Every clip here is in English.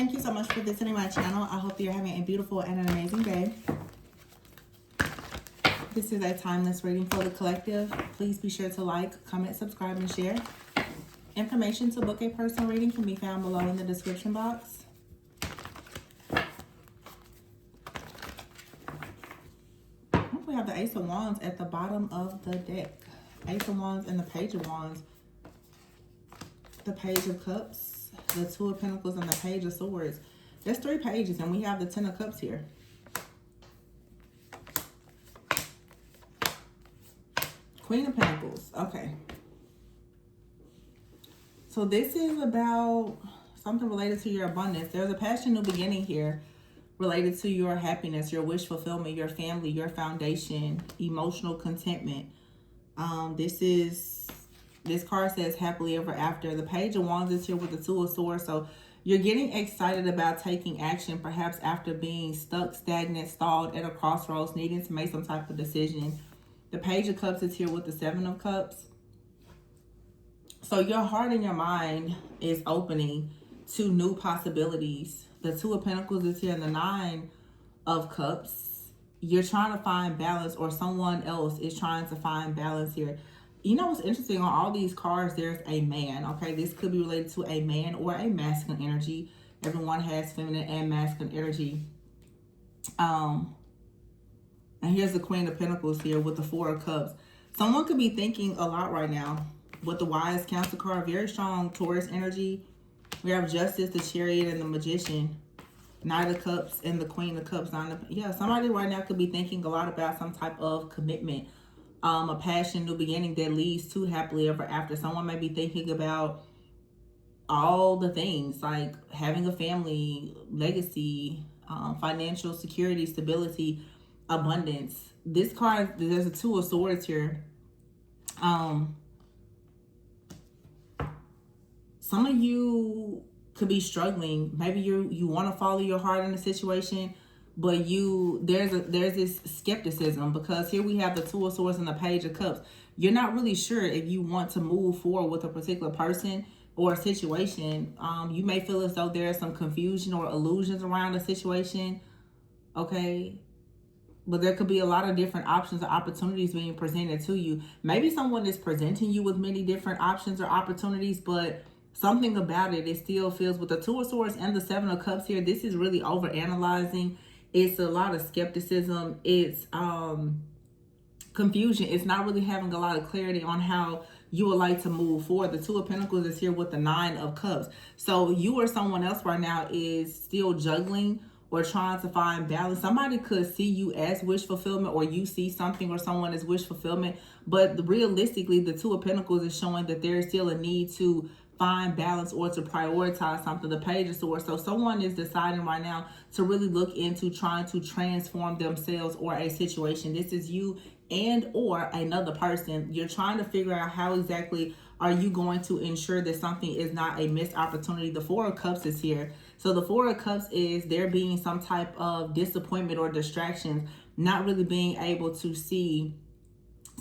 Thank you so much for visiting my channel. I hope you're having a beautiful and an amazing day. This is a timeless reading for the collective. Please be sure to like, comment, subscribe, and share. Information to book a personal reading can be found below in the description box. We have the Ace of Wands at the bottom of the deck. Ace of Wands and the Page of Wands. The Page of Cups, the Two of Pentacles, and the Page of Swords. There's 3 pages, and we have the Ten of Cups here. Queen of Pentacles. Okay. So this is about something related to your abundance. There's a passion new beginning here related to your happiness, your wish fulfillment, your family, your foundation, emotional contentment. This card says happily ever after. The Page of Wands is here with the Two of Swords. So you're getting excited about taking action, perhaps after being stuck, stagnant, stalled at a crossroads, needing to make some type of decision. The Page of Cups is here with the Seven of Cups. So your heart and your mind is opening to new possibilities. The Two of Pentacles is here and the Nine of Cups. You're trying to find balance, or someone else is trying to find balance here. You know what's interesting? On all these cards, there's a man, okay? This could be related to a man or a masculine energy. Everyone has feminine and masculine energy. And here's the Queen of Pentacles here with the Four of Cups. Someone could be thinking a lot right now. With the Wise Council card, very strong Taurus energy. We have Justice, the Chariot, and the Magician. Knight of Cups and the Queen of Cups. Yeah, somebody right now could be thinking a lot about some type of commitment. A passion, new beginning that leads to happily ever after. Someone may be thinking about all the things like having a family, legacy, financial security, stability, abundance. This card, there's a Two of Swords here. Some of you could be struggling. Maybe you want to follow your heart in a situation, but there's this skepticism, because here we have the Two of Swords and the Page of Cups. You're not really sure if you want to move forward with a particular person or a situation. You may feel as though there's some confusion or illusions around a situation, okay? But there could be a lot of different options or opportunities being presented to you. Maybe someone is presenting you with many different options or opportunities, but something about it still feels, with the Two of Swords and the Seven of Cups here, this is really overanalyzing. It's a lot of skepticism. It's confusion. It's not really having a lot of clarity on how you would like to move forward. The Two of Pentacles is here with the Nine of Cups. So you or someone else right now is still juggling or trying to find balance. Somebody could see you as wish fulfillment, or you see something or someone as wish fulfillment. But realistically, the Two of Pentacles is showing that there is still a need to find balance or to prioritize something. The Page of Swords. So someone is deciding right now to really look into trying to transform themselves or a situation. This is you and or another person. You're trying to figure out how exactly are you going to ensure that something is not a missed opportunity. The Four of Cups is here. So the Four of Cups is there being some type of disappointment or distractions, not really being able to see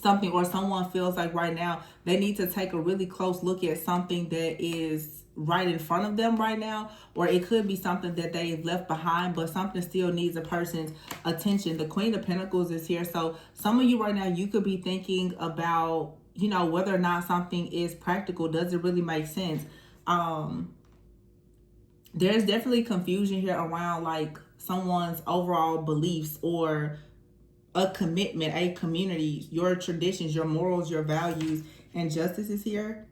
something, or someone feels like right now they need to take a really close look at something that is right in front of them right now, or it could be something that they've left behind, but something still needs a person's attention. The Queen of Pentacles is here. So some of you right now, you could be thinking about, you know, whether or not something is practical. Does it really make sense? There's definitely confusion here around like someone's overall beliefs or a commitment, a community, your traditions, your morals, your values. And Justice is here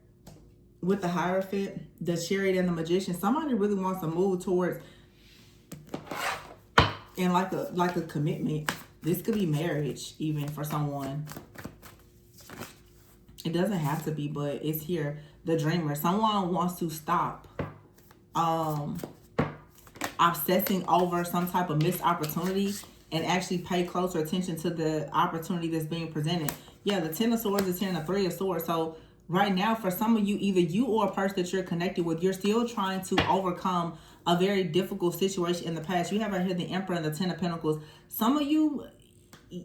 with the Hierophant, the Chariot, and the Magician. Somebody really wants to move towards and like a commitment. This could be marriage even for someone. It doesn't have to be, but it's here. The Dreamer. Someone wants to stop obsessing over some type of missed opportunity and actually pay closer attention to the opportunity that's being presented. Yeah, the Ten of Swords is here and the Three of Swords. So right now, for some of you, either you or a person that you're connected with, you're still trying to overcome a very difficult situation in the past. You have right here the Emperor and the Ten of Pentacles. Some of you,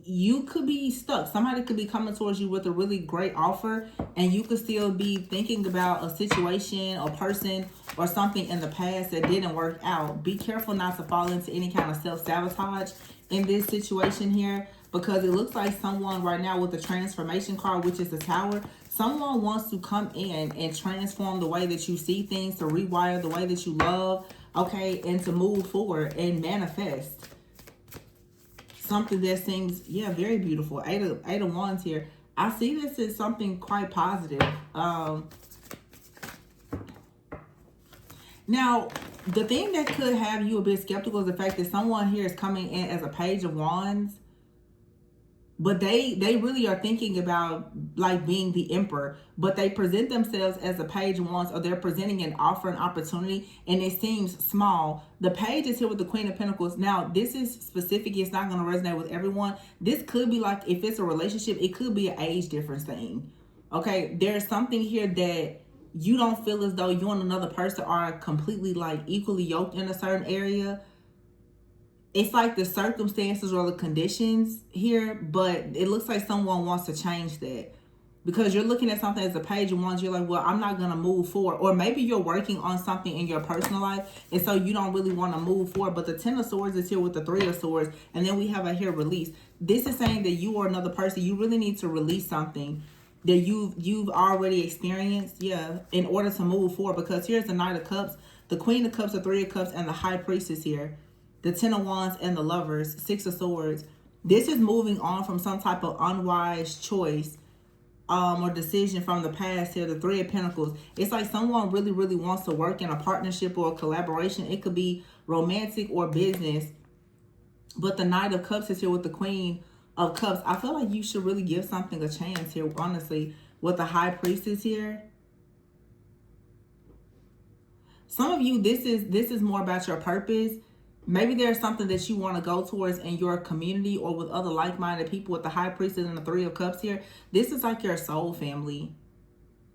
you could be stuck. Somebody could be coming towards you with a really great offer, and you could still be thinking about a situation, a person, or something in the past that didn't work out. Be careful not to fall into any kind of self-sabotage in this situation here, because it looks like someone right now with the transformation card, which is the Tower, someone wants to come in and transform the way that you see things, to rewire the way that you love, okay, and to move forward and manifest something that seems, yeah, very beautiful. Eight of Wands here. I see this as something quite positive. Now, the thing that could have you a bit skeptical is the fact that someone here is coming in as a Page of Wands, but they really are thinking about like being the Emperor, but they present themselves as a Page of Wands, or they're presenting an offer, an opportunity, and it seems small. The Page is here with the Queen of Pentacles. Now, this is specific. It's not going to resonate with everyone. This could be like, if it's a relationship, it could be an age difference thing. Okay, there's something here that you don't feel as though you and another person are completely like equally yoked in a certain area. It's like the circumstances or the conditions here, but it looks like someone wants to change that, because you're looking at something as a Page of Wands. You're like, well, I'm not going to move forward. Or maybe you're working on something in your personal life, and so you don't really want to move forward. But the Ten of Swords is here with the Three of Swords, and then we have a here release. This is saying that you or another person, you really need to release something that you've already experienced, yeah, in order to move forward. Because here's the Knight of Cups, the Queen of Cups, the Three of Cups, and the High Priestess here. The Ten of Wands and the Lovers, Six of Swords. This is moving on from some type of unwise choice or decision from the past here. The Three of Pentacles. It's like someone really, really wants to work in a partnership or a collaboration. It could be romantic or business. But the Knight of Cups is here with the Queen of Cups. I feel like you should really give something a chance here, honestly, with the High Priestess here. Some of you, this is more about your purpose. Maybe there's something that you want to go towards in your community or with other like-minded people. With the High Priestess and the Three of Cups here, this is like your soul family.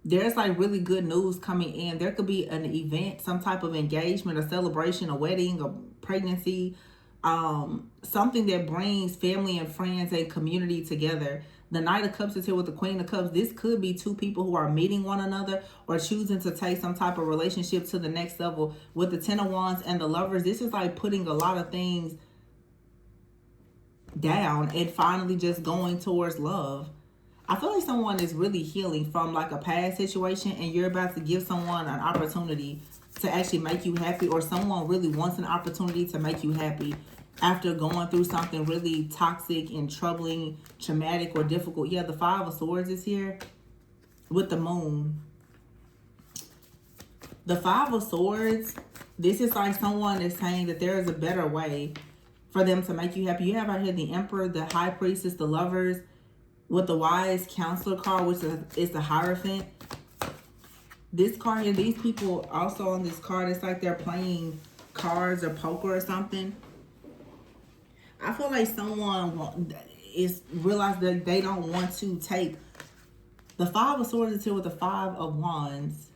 There's like really good news coming in. There could be an event, some type of engagement, a celebration, a wedding, a pregnancy, something that brings family and friends and community together. The Knight of Cups is here with the Queen of Cups. This could be two people who are meeting one another or choosing to take some type of relationship to the next level. With the Ten of Wands and the Lovers, this is like putting a lot of things down and finally just going towards love. I feel like someone is really healing from like a past situation, and you're about to give someone an opportunity to actually make you happy, or someone really wants an opportunity to make you happy after going through something really toxic and troubling, traumatic, or difficult. Yeah, the Five of Swords is here with the Moon. The Five of Swords, this is like someone is saying that there is a better way for them to make you happy. You have out here the Emperor, the High Priestess, the Lovers, with the Wise Counselor card, which is the Hierophant. This card here, these people also on this card, it's like they're playing cards or poker or something. I feel like someone is realized that they don't want to take the Five of Swords is here with the Five of Wands.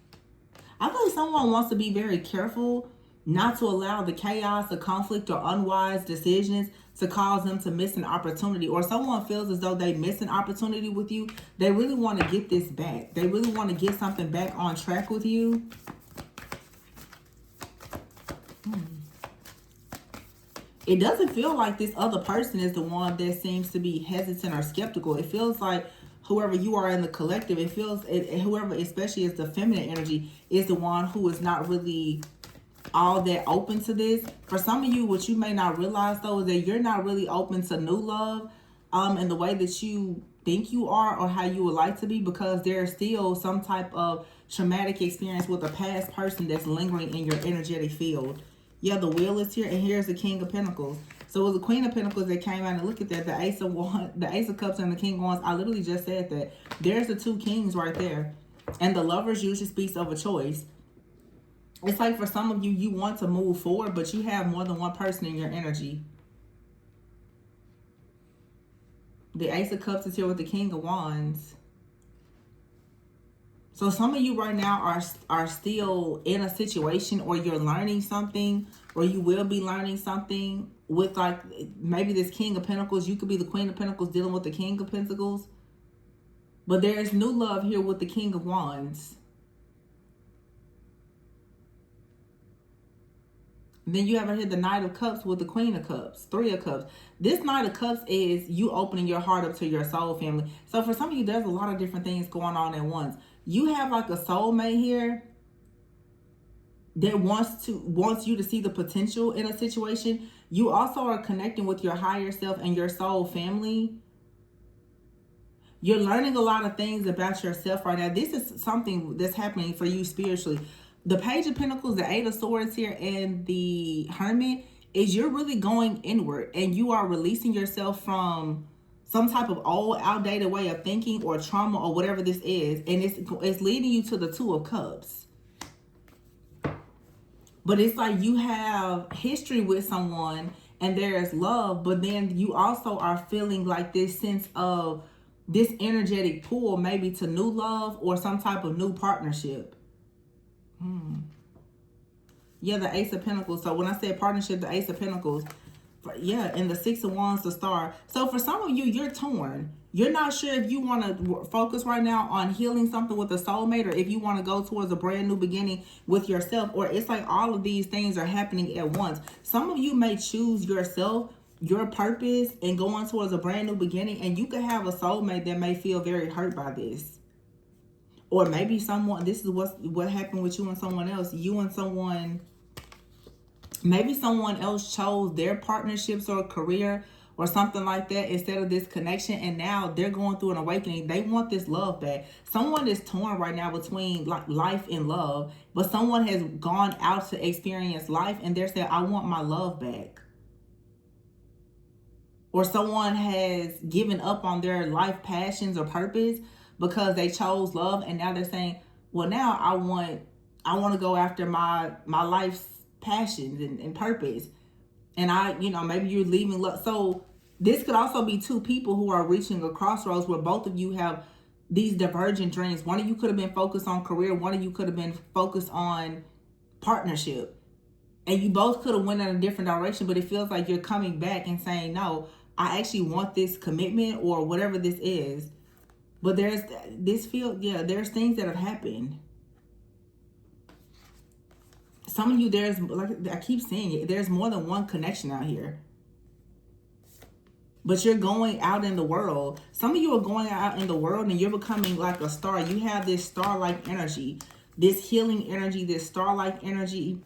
I feel like someone wants to be very careful not to allow the chaos, the conflict, or unwise decisions to cause them to miss an opportunity. Or someone feels as though they miss an opportunity with you. They really want to get this back. They really want to get something back on track with you. It doesn't feel like this other person is the one that seems to be hesitant or skeptical. It feels like whoever you are in the collective, it feels, whoever, especially is the feminine energy, is the one who is not really all that open to this. For some of you, what you may not realize though is that you're not really open to new love in the way that you think you are or how you would like to be, because there's still some type of traumatic experience with a past person that's lingering in your energetic field. Yeah, the Wheel is here, and here's the King of Pentacles. So it was the Queen of Pentacles that came out, and look at that, the Ace of Wands, the Ace of Cups, and the King of Wands. I literally just said that. There's the two kings right there. And the Lovers usually speaks of a choice. It's like for some of you, you want to move forward, but you have more than one person in your energy. The Ace of Cups is here with the King of Wands. So some of you right now are still in a situation, or you're learning something, or you will be learning something with, like, maybe this King of Pentacles. You could be the Queen of Pentacles dealing with the King of Pentacles. But there's new love here with the King of Wands. Then you have here the Knight of Cups with the Queen of Cups, Three of Cups. This Knight of Cups is you opening your heart up to your soul family. So for some of you, there's a lot of different things going on at once. You have like a soulmate here that wants you to see the potential in a situation. You also are connecting with your higher self and your soul family. You're learning a lot of things about yourself right now. This is something that's happening for you spiritually. The Page of Pentacles, the Eight of Swords here, and the Hermit is you're really going inward, and you are releasing yourself from some type of old, outdated way of thinking or trauma or whatever this is. And it's leading you to the Two of Cups. But it's like you have history with someone and there is love, but then you also are feeling like this sense of this energetic pull, maybe to new love or some type of new partnership. Yeah, the Ace of Pentacles. So when I said partnership, the Ace of Pentacles, yeah, and the Six of Wands, the Star. So for some of you, you're torn. You're not sure if you want to focus right now on healing something with a soulmate, or if you want to go towards a brand new beginning with yourself, or it's like all of these things are happening at once. Some of you may choose yourself, your purpose, and go on towards a brand new beginning, and you could have a soulmate that may feel very hurt by this. Or maybe someone, this is what happened with you and someone else. You and someone, maybe someone else chose their partnerships or career or something like that instead of this connection, and now they're going through an awakening. They want this love back. Someone is torn right now between like life and love, but someone has gone out to experience life and they're saying, I want my love back. Or someone has given up on their life passions or purpose because they chose love, and now they're saying, well, now I want to go after my life's passions and purpose. And maybe you're leaving love. So this could also be two people who are reaching a crossroads where both of you have these divergent dreams. One of you could have been focused on career. One of you could have been focused on partnership. And you both could have went in a different direction, but it feels like you're coming back and saying, no, I actually want this commitment or whatever this is. But there's there's things that have happened. Some of you, there's, like I keep saying it, there's more than one connection out here. But you're going out in the world. Some of you are going out in the world and you're becoming like a star. You have this star-like energy, this healing energy, this star-like energy.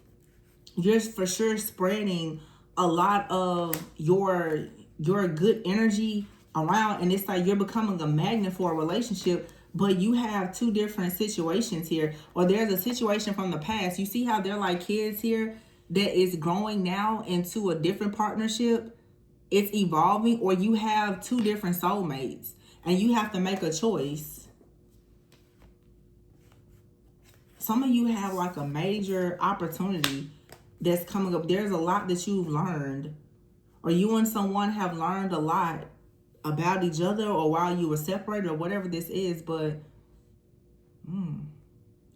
You're for sure spreading a lot of your good energy around, and it's like you're becoming a magnet for a relationship. But you have two different situations here, or there's a situation from the past. You see how they're like kids here that is growing now into a different partnership. It's evolving, or you have two different soulmates and you have to make a choice. Some of you have like a major opportunity that's coming up. There's a lot that you've learned, or you and someone have learned a lot about each other, or while you were separated, or whatever this is. But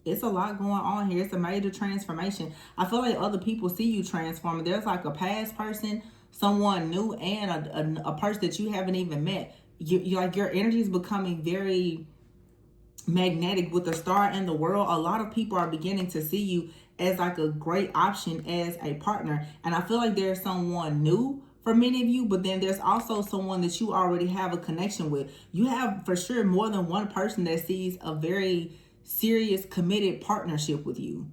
it's a lot going on here. It's a major transformation. I feel like other people see you transforming. There's like a past person, someone new, and a person that you haven't even met. You like, your energy is becoming very magnetic with the star and the world. A lot of people are beginning to see you as like a great option as a partner. And I feel like there's someone new for many of you, but then there's also someone that you already have a connection with. You have for sure more than one person that sees a very serious, committed partnership with you.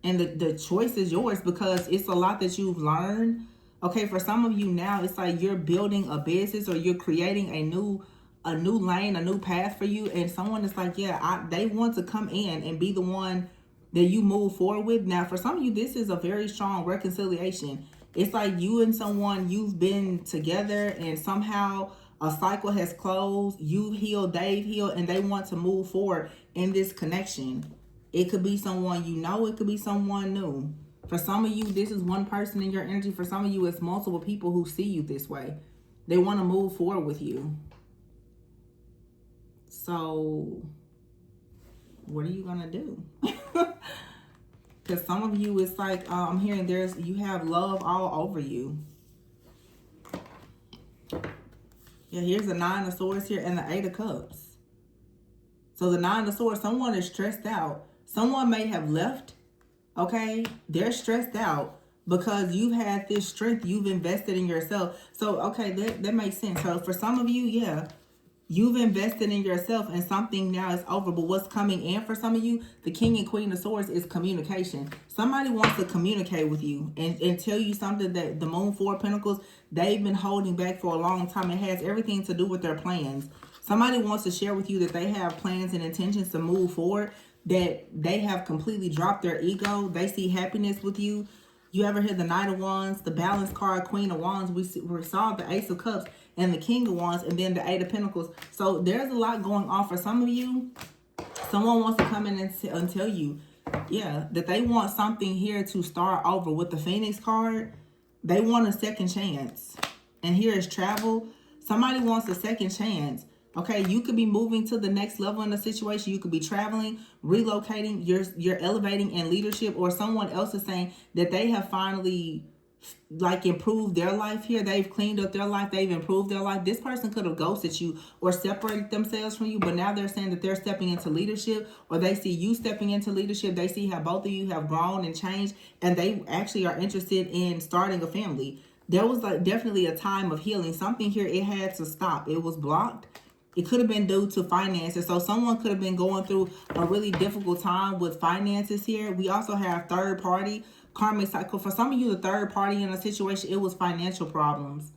And the choice is yours, because it's a lot that you've learned. Okay, for some of you now, it's like you're building a business, or you're creating a new lane, a new path for you. And someone is like, they want to come in and be the one that you move forward with. Now, for some of you, this is a very strong reconciliation. It's like you and someone, you've been together and somehow a cycle has closed. You've healed, they've healed, and they want to move forward in this connection. It could be someone you know, it could be someone new. For some of you, this is one person in your energy. For some of you, it's multiple people who see you this way. They want to move forward with you. So What are you gonna do? Because some of you, it's like I'm hearing you have love all over you. Yeah, here's the 9 of Swords here and the 8 of Cups. So the 9 of Swords, someone is stressed out. Someone may have left, okay? They're stressed out because you've had this strength. You've invested in yourself. So, okay, that makes sense. So for some of you, yeah, you've invested in yourself and something now is over. But what's coming in for some of you, the King and Queen of Swords, is communication. Somebody wants to communicate with you and tell you something that the Moon, 4 of Pentacles, they've been holding back for a long time. It has everything to do with their plans. Somebody wants to share with you that they have plans and intentions to move forward, that they have completely dropped their ego. They see happiness with you. You ever hear the Knight of Wands, the Balance card, Queen of Wands? We saw the Ace of Cups and the King of Wands, and then the 8 of Pentacles. So there's a lot going on for some of you. Someone wants to come in and tell you, yeah, that they want something here to start over. With the Phoenix card, they want a second chance. And here is travel. Somebody wants a second chance. Okay, you could be moving to the next level in the situation. You could be traveling, relocating. You're elevating in leadership, or someone else is saying that they have finally like improved their life here. They've cleaned up their life. They've improved their life. This person could have ghosted you or separated themselves from you, but now they're saying that they're stepping into leadership, or they see you stepping into leadership. They see how both of you have grown and changed, and they actually are interested in starting a family. There was like definitely a time of healing. Something here, it had to stop. It was blocked. It could have been due to finances. So someone could have been going through a really difficult time with finances here. We also have third party, karmic cycle. For some of you, the third party in a situation, it was financial problems.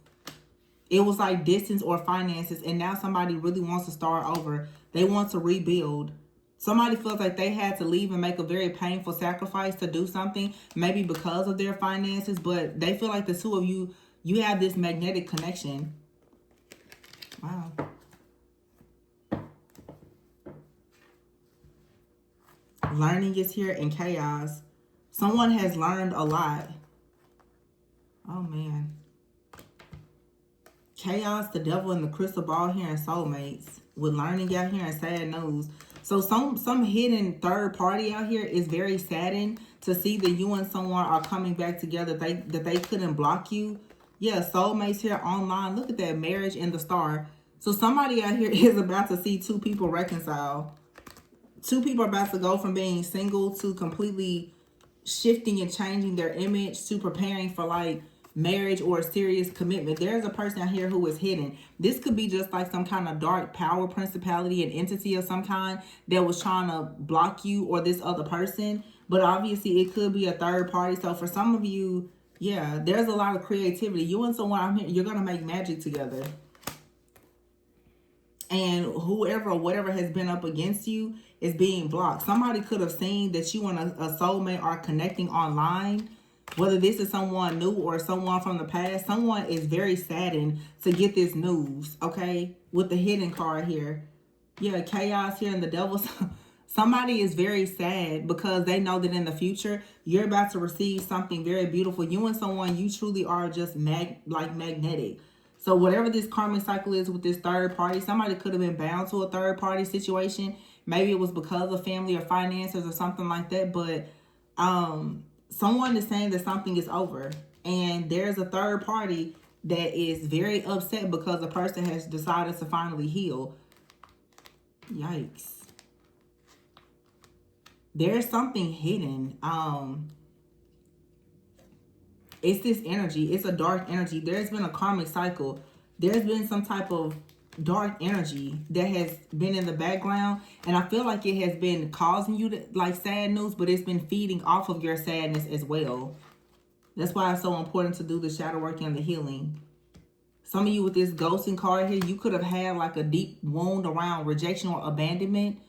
It was like distance or finances. And now somebody really wants to start over. They want to rebuild. Somebody feels like they had to leave and make a very painful sacrifice to do something, maybe because of their finances. But they feel like the two of you, you have this magnetic connection. Wow. Learning is here in chaos. Someone has learned a lot. Oh, man. Chaos, the devil, and the crystal ball here, and soulmates. With learning out here and sad news. So some hidden third party out here is very saddened to see that you and someone are coming back together. That they couldn't block you. Yeah, soulmates here online. Look at that, marriage and the star. So somebody out here is about to see two people reconcile. Two people are about to go from being single to completely shifting and changing their image to preparing for like marriage or a serious commitment. There's a person out here who is hidden. This could be just like some kind of dark power principality, an entity of some kind that was trying to block you or this other person. But obviously it could be a third party. So for some of you, yeah, there's a lot of creativity. You and someone out here, you're going to make magic together. And whoever or whatever has been up against you is being blocked. Somebody could have seen that you and a soulmate are connecting online. Whether this is someone new or someone from the past, someone is very saddened to get this news, okay? With the hidden card here. Yeah, chaos here and the devil. Somebody is very sad because they know that in the future, you're about to receive something very beautiful. You and someone, you truly are just magnetic. So whatever this karmic cycle is with this third party, somebody could have been bound to a third party situation. Maybe it was because of family or finances or something like that. But someone is saying that something is over. And there's a third party that is very upset because the person has decided to finally heal. Yikes. There's something hidden. It's this energy. It's a dark energy. There's been a karmic cycle. There's been some type of dark energy that has been in the background. And I feel like it has been causing you to like sad news, but it's been feeding off of your sadness as well. That's why it's so important to do the shadow work and the healing. Some of you with this ghosting card here, you could have had like a deep wound around rejection or abandonment.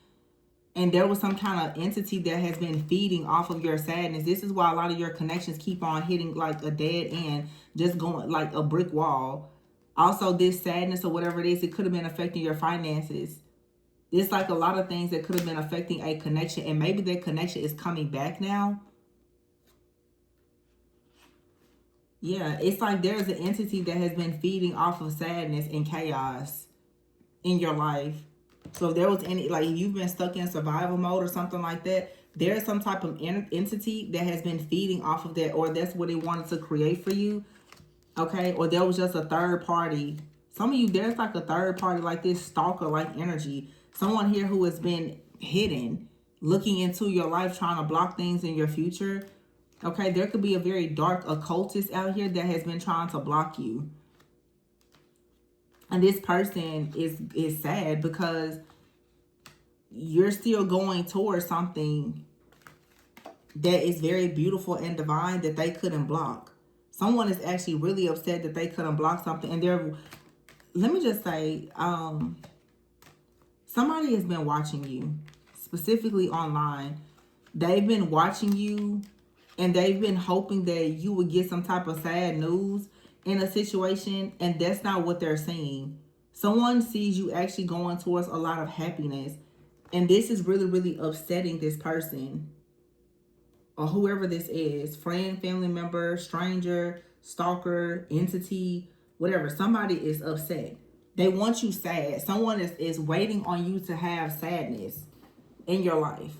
And there was some kind of entity that has been feeding off of your sadness. This is why a lot of your connections keep on hitting like a dead end, just going like a brick wall. Also, this sadness or whatever it is, it could have been affecting your finances. There's like a lot of things that could have been affecting a connection. And maybe that connection is coming back now. Yeah, it's like there's an entity that has been feeding off of sadness and chaos in your life. So if there was any, like if you've been stuck in survival mode or something like that, there's some type of entity that has been feeding off of that, or that's what it wanted to create for you. Okay, or there was just a third party. Some of you, there's like a third party, like this stalker like energy. Someone here who has been hidden, looking into your life, trying to block things in your future. Okay, there could be a very dark occultist out here that has been trying to block you. And this person is sad because you're still going towards something that is very beautiful and divine that they couldn't block. Someone is actually really upset that they couldn't block something. And they're, let me just say, somebody has been watching you, specifically online. They've been watching you and they've been hoping that you would get some type of sad news in a situation, and that's not what they're seeing. Someone sees you actually going towards a lot of happiness, and this is really, really upsetting this person or whoever this is, friend, family member, stranger, stalker, entity, whatever. Somebody is upset. They want you sad. Someone is waiting on you to have sadness in your life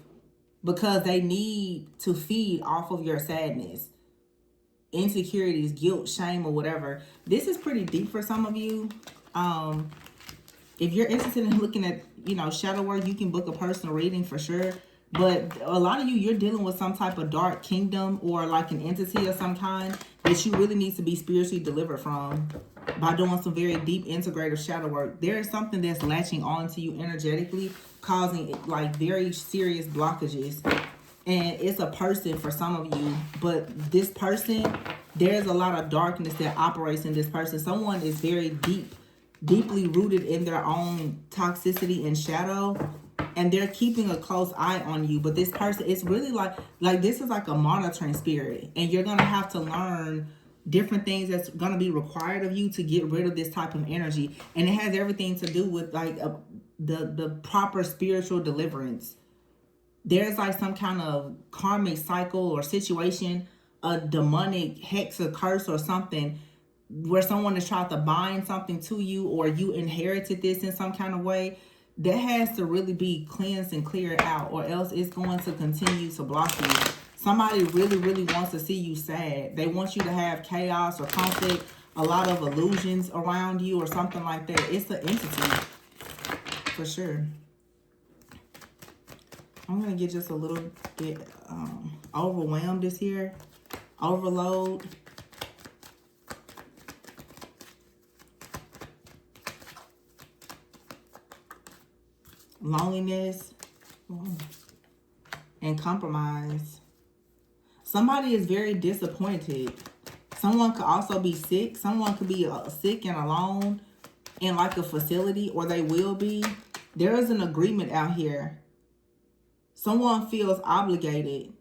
because they need to feed off of your sadness, insecurities, guilt, shame, or whatever. This is pretty deep for some of you. If you're interested in looking at, shadow work, you can book a personal reading for sure. But a lot of you, you're dealing with some type of dark kingdom or like an entity of some kind that you really need to be spiritually delivered from by doing some very deep integrative shadow work. There is something that's latching on to you energetically, causing like very serious blockages. And it's a person for some of you, but this person, there's a lot of darkness that operates in this person. Someone is very deeply rooted in their own toxicity and shadow, and they're keeping a close eye on you. But this person, it's really like this is like a monitoring spirit, and you're gonna have to learn different things that's gonna be required of you to get rid of this type of energy. And it has everything to do with like the proper spiritual deliverance. There's like some kind of karmic cycle or situation, a demonic hex or curse or something, where someone is trying to bind something to you, or you inherited this in some kind of way. That has to really be cleansed and cleared out, or else it's going to continue to block you. Somebody really, really wants to see you sad. They want you to have chaos or conflict, a lot of illusions around you or something like that. It's an entity for sure. I'm going to get just a little bit overwhelmed this here. Overload. Loneliness. And compromise. Somebody is very disappointed. Someone could also be sick. Someone could be sick and alone in like a facility, or they will be. There is an agreement out here. Someone feels obligated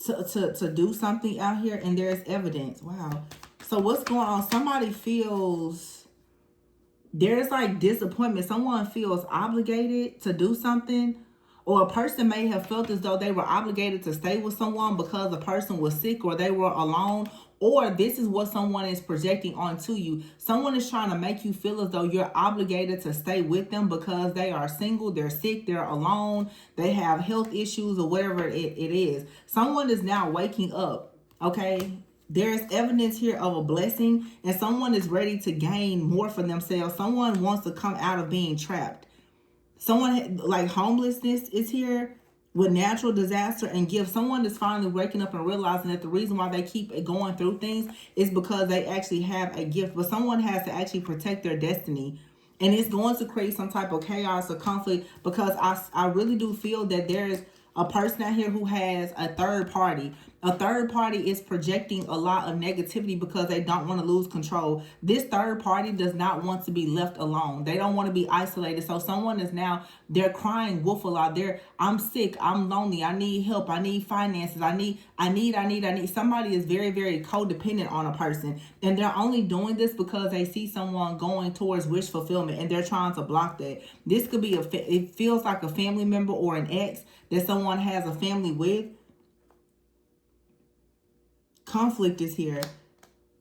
to do something out here, and there's evidence. Wow. So what's going on? Somebody feels, there's like disappointment. Someone feels obligated to do something, or a person may have felt as though they were obligated to stay with someone because the person was sick or they were alone. Or this is what someone is projecting onto you. Someone is trying to make you feel as though you're obligated to stay with them because they are single, they're sick, they're alone, they have health issues, or whatever it is. Someone is now waking up, okay? There's evidence here of a blessing, and someone is ready to gain more for themselves. Someone wants to come out of being trapped. Someone like homelessness is here with natural disaster and gifts. Someone is finally waking up and realizing that the reason why they keep going through things is because they actually have a gift. But someone has to actually protect their destiny. And it's going to create some type of chaos or conflict, because I really do feel that there's a person out here who has a third party. A third party is projecting a lot of negativity because they don't want to lose control. This third party does not want to be left alone. They don't want to be isolated. So someone is now, they're crying wolf a lot. I'm sick, I'm lonely, I need help, I need finances, I need. Somebody is very, very codependent on a person. And they're only doing this because they see someone going towards wish fulfillment, and they're trying to block that. This could be it feels like a family member or an ex that someone has a family with. Conflict is here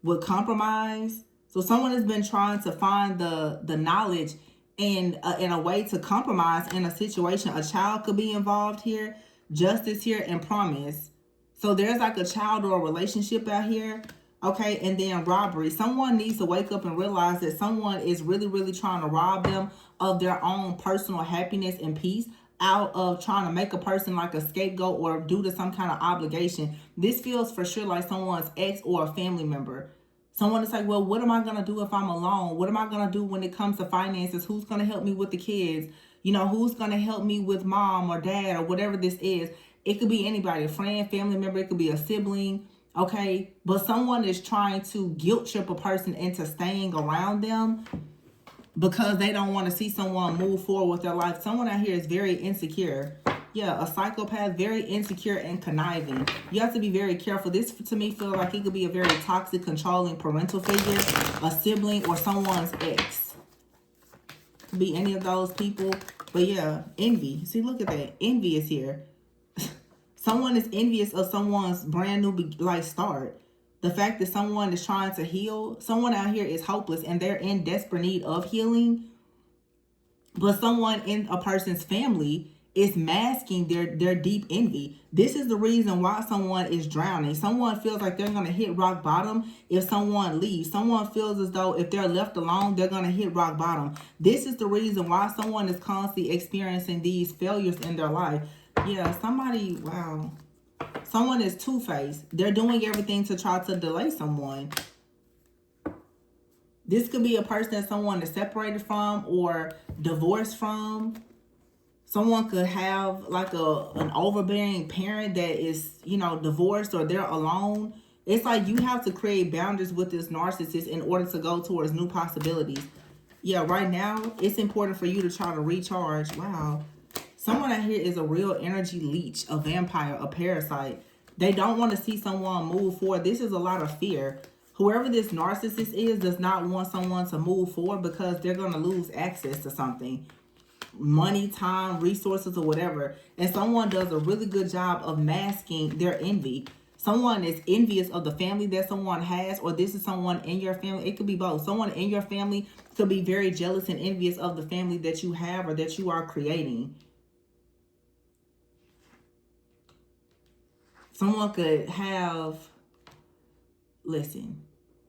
with compromise. So someone has been trying to find the knowledge and in a way to compromise in a situation. A child could be involved here, justice here, and promise. So there's like a child or a relationship out here. Okay, and then robbery. Someone needs to wake up and realize that someone is really, really trying to rob them of their own personal happiness and peace out of trying to make a person like a scapegoat or due to some kind of obligation. This feels for sure like someone's ex or a family member. Someone is like, well, what am I going to do if I'm alone? What am I going to do when it comes to finances? Who's going to help me with the kids? You know, who's going to help me with mom or dad or whatever this is? It could be anybody, a friend, family member. It could be a sibling. Okay. But someone is trying to guilt trip a person into staying around them because they don't want to see someone move forward with their life. Someone out here is very insecure. Yeah, a psychopath, very insecure and conniving. You have to be very careful. This, to me, feels like it could be a very toxic, controlling parental figure, a sibling, or someone's ex. Could be any of those people. But yeah, envy. See, look at that. Envy is here. Someone is envious of someone's brand new start. The fact that someone is trying to heal. Someone out here is hopeless and they're in desperate need of healing. But someone in a person's family is masking their deep envy. This is the reason why someone is drowning. Someone feels like they're going to hit rock bottom if someone leaves. Someone feels as though if they're left alone, they're going to hit rock bottom. This is the reason why someone is constantly experiencing these failures in their life. Yeah, somebody, wow. Someone is two-faced. They're doing everything to try to delay someone. This could be a person that someone is separated from or divorced from. Someone could have like an overbearing parent that is, you know, divorced or they're alone. It's like you have to create boundaries with this narcissist in order to go towards new possibilities. Yeah, right now, it's important for you to try to recharge. Wow. Someone out here is a real energy leech, a vampire, a parasite. They don't want to see someone move forward. This is a lot of fear. Whoever this narcissist is does not want someone to move forward because they're going to lose access to something. Money, time, resources, or whatever. And someone does a really good job of masking their envy. Someone is envious of the family that someone has, or this is someone in your family. It could be both. Someone in your family could be very jealous and envious of the family that you have or that you are creating. Someone could have, listen,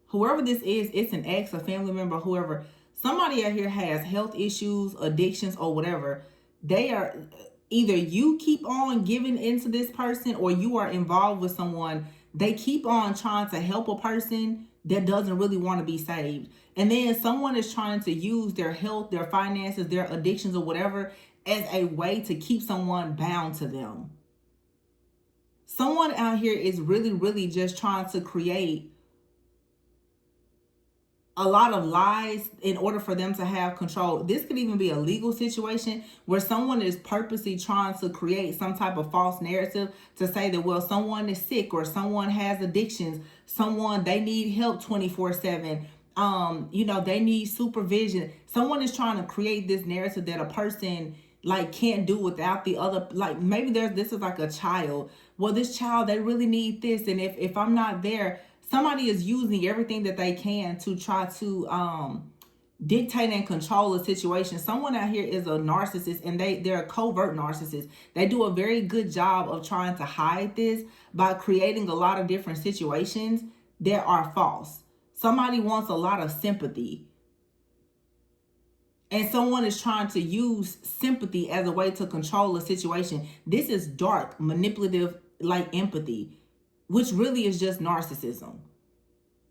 whoever this is, it's an ex, a family member, whoever. Somebody out here has health issues, addictions, or whatever. They are, either you keep on giving into this person or you are involved with someone. They keep on trying to help a person that doesn't really want to be saved. And then someone is trying to use their health, their finances, their addictions, or whatever as a way to keep someone bound to them. Someone out here is really, really just trying to create a lot of lies in order for them to have control. This could even be a legal situation where someone is purposely trying to create some type of false narrative to say that, well, someone is sick or someone has addictions, someone, they need help 24/7. You know, they need supervision. Someone is trying to create this narrative that a person like can't do without the other. Like maybe this is like a child. Well, this child, they really need this. And if I'm not there, somebody is using everything that they can to try to dictate and control a situation. Someone out here is a narcissist, and they're a covert narcissist. They do a very good job of trying to hide this by creating a lot of different situations that are false. Somebody wants a lot of sympathy. And someone is trying to use sympathy as a way to control a situation. This is dark, manipulative, like empathy, which really is just narcissism.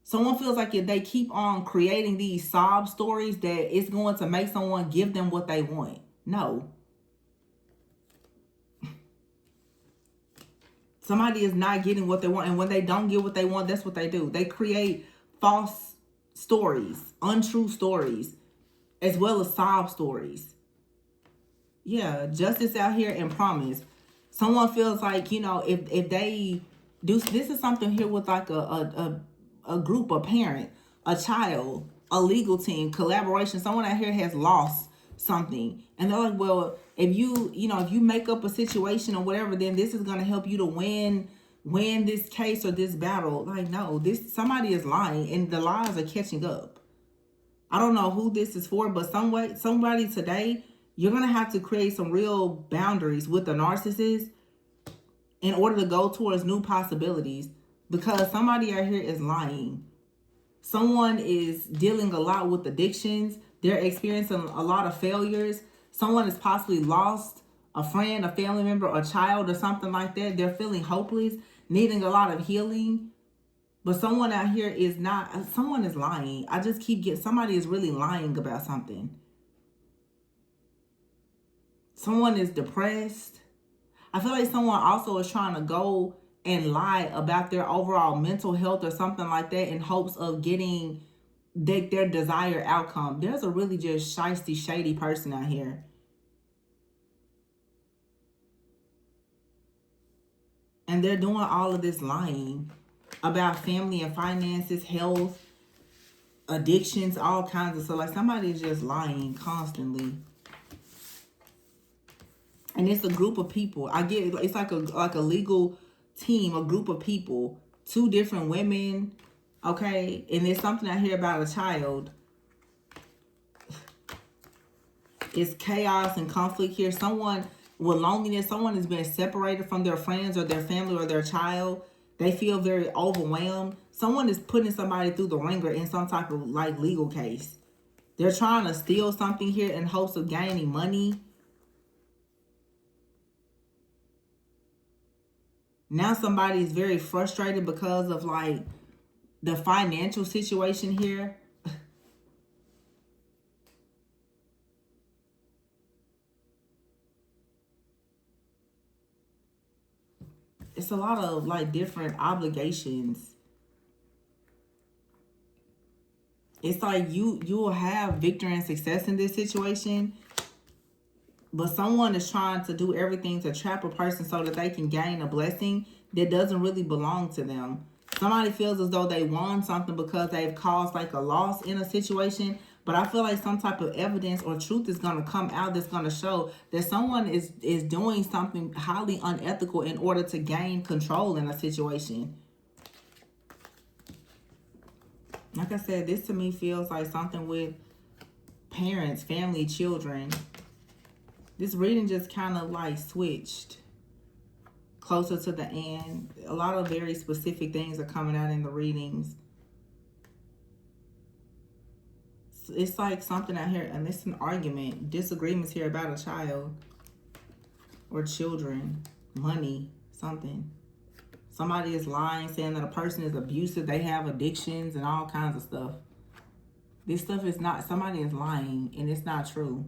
Someone feels like if they keep on creating these sob stories that it's going to make someone give them what they want. No. Somebody is not getting what they want. And when they don't get what they want, that's what they do. They create false stories, untrue stories, as well as sob stories. Yeah, justice out here and promise. Someone feels like, you know, if they do, this is something here with like a group, a parent, a child, a legal team, collaboration. Someone out here has lost something. And they're like, well, if you make up a situation or whatever, then this is going to help you to win this case or this battle. Like, no, somebody is lying and the lies are catching up. I don't know who this is for, but somebody today, you're going to have to create some real boundaries with the narcissist in order to go towards new possibilities, because somebody out here is lying. Someone is dealing a lot with addictions. They're experiencing a lot of failures. Someone is possibly lost a friend, a family member, a child, or something like that. They're feeling hopeless, needing a lot of healing. But someone out here is not, someone is lying. I just keep getting, somebody is really lying about something. Someone is depressed. I feel like someone also is trying to go and lie about their overall mental health or something like that in hopes of getting their desired outcome. There's a really just shysty, shady person out here. And they're doing all of this lying about family and finances, health, addictions, all kinds of stuff. Like somebody's just lying constantly. And it's a group of people. I get it's like a legal team, a group of people, 2 different women, okay? And there's something I hear about a child. It's chaos and conflict here. Someone with loneliness, someone has been separated from their friends or their family or their child. They feel very overwhelmed. Someone is putting somebody through the ringer in some type of like legal case. They're trying to steal something here in hopes of gaining money. Now somebody is very frustrated because of like the financial situation here. It's a lot of like different obligations. It's like you will have victory and success in this situation, but someone is trying to do everything to trap a person so that they can gain a blessing that doesn't really belong to them. Somebody feels as though they won something because they've caused like a loss in a situation. But I feel like some type of evidence or truth is going to come out that's going to show that someone is doing something highly unethical in order to gain control in a situation. Like I said, this to me feels like something with parents, family, children. This reading just kind of like switched closer to the end. A lot of very specific things are coming out in the readings. It's like something out here, and it's an argument, disagreements here about a child or children, money, something. Somebody is lying, saying that a person is abusive, they have addictions and all kinds of stuff. This stuff is not, somebody is lying and it's not true.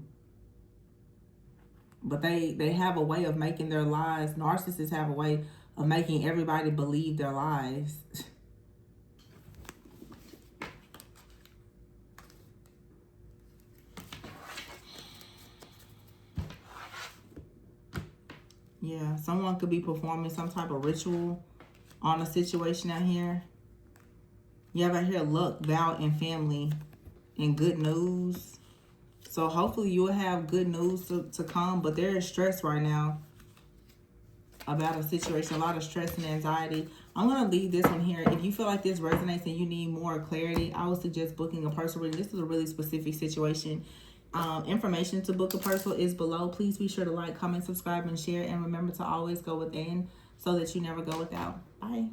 But they have a way of making their lies. Narcissists have a way of making everybody believe their lies. Yeah, someone could be performing some type of ritual on a situation out here. You have out here luck, vow, and family, and good news. So hopefully you will have good news to come. But there is stress right now about a situation, a lot of stress and anxiety. I'm going to leave this one here. If you feel like this resonates and you need more clarity, I would suggest booking a personal reading. This is a really specific situation. Information to book a personal is below. Please be sure to like, comment, subscribe, and share. And remember to always go within so that you never go without. Bye.